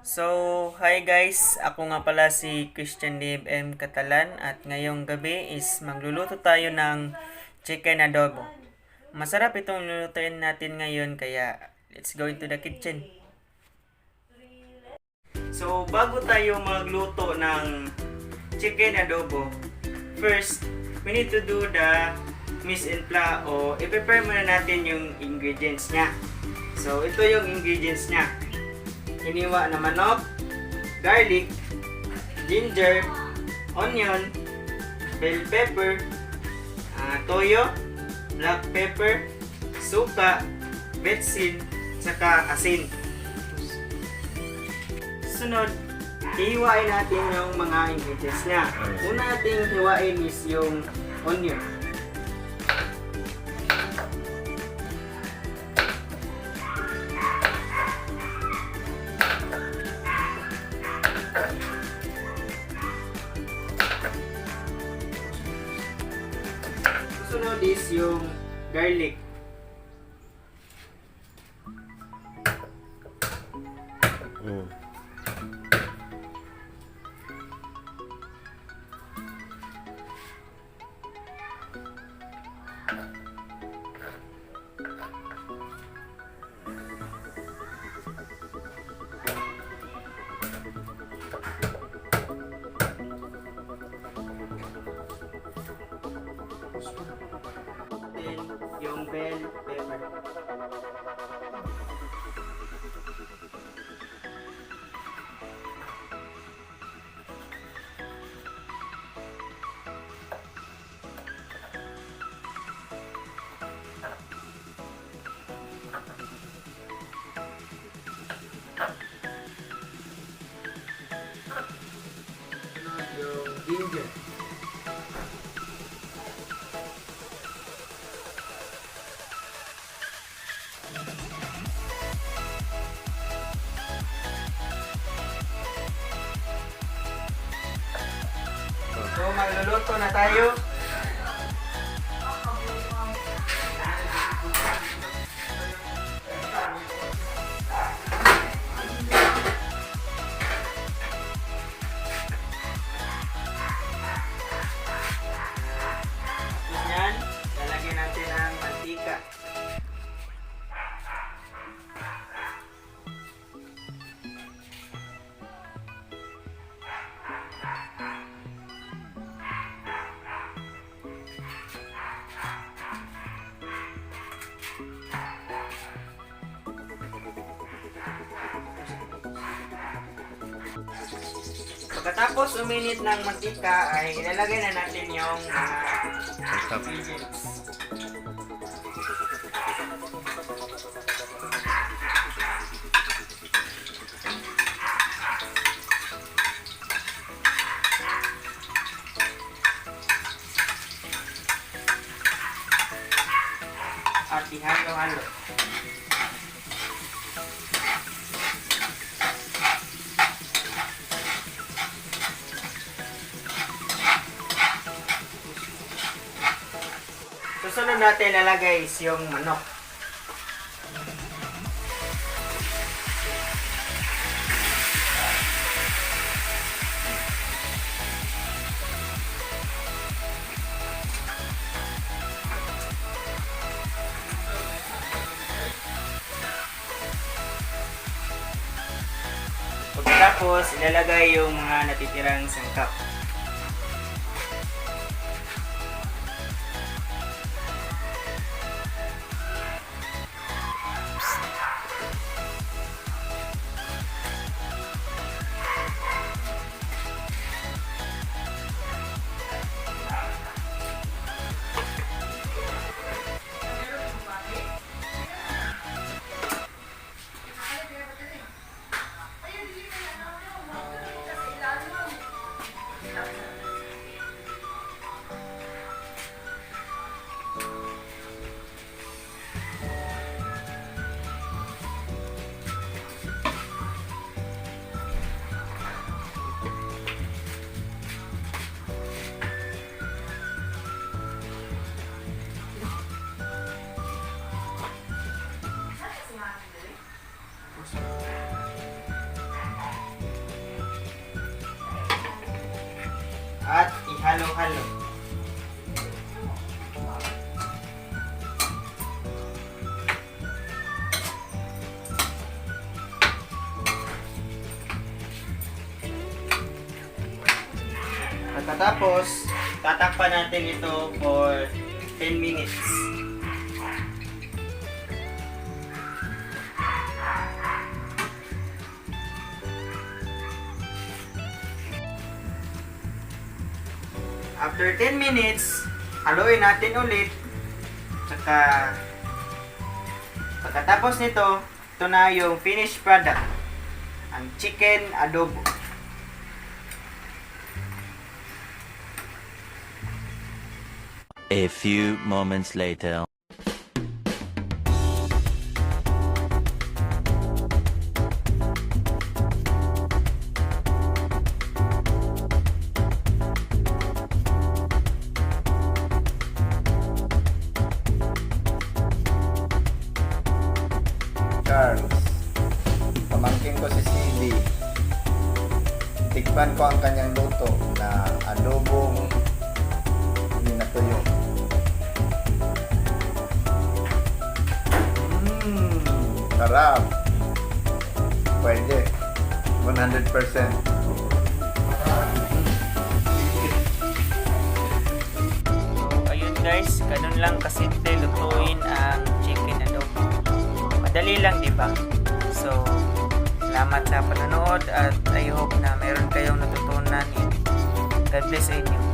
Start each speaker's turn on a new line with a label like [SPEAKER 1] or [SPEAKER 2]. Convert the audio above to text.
[SPEAKER 1] So, hi guys! Ako nga pala si Christian Dave M. Catalan at ngayong gabi is magluluto tayo ng chicken adobo. Masarap itong lulutuin natin ngayon kaya let's go into the kitchen. So, bago tayo magluto ng chicken adobo, first, we need to do the mise en place o i-prepare muna natin yung ingredients niya. So, ito yung ingredients niya. Hiniwa na manok, garlic, ginger, onion, bell pepper, toyo, black pepper, suka, betsin, saka asin. Sunod, hihiwain natin yung mga ingredients niya. Una nating hiwain is yung onion. Susunod is yung garlic. Then, yung bell pepper. Yung ginger. So, magluluto na tayo. Tapos yan, lalagyan natin ang mantika. Pagkatapos uminit ng mantika ay ilalagay na natin yung ingredients. At ihalo-halo. Susunod natin lalagay is yung manok. Pagkatapos, ilalagay yung mga natitirang sangkap. halo-halo. Pagkatapos, tatakpan natin ito for 10 minutes. After 10 minutes, haluin natin ulit. Tsaka, pagkatapos nito, ito na yung finished product. Ang chicken adobo.
[SPEAKER 2] A few moments later.
[SPEAKER 3] Charles, pamangkin ko si CD. Tikman ko ang kanyang luto na adobong hindi natuyo. Sarap. Pwede. 100%.
[SPEAKER 1] So, ayun guys, ganun lang kasimple lutuin ang chicken adobo. Madali lang, di ba? So, salamat sa panonood at I hope na meron kayong natutunan. God bless sa inyo.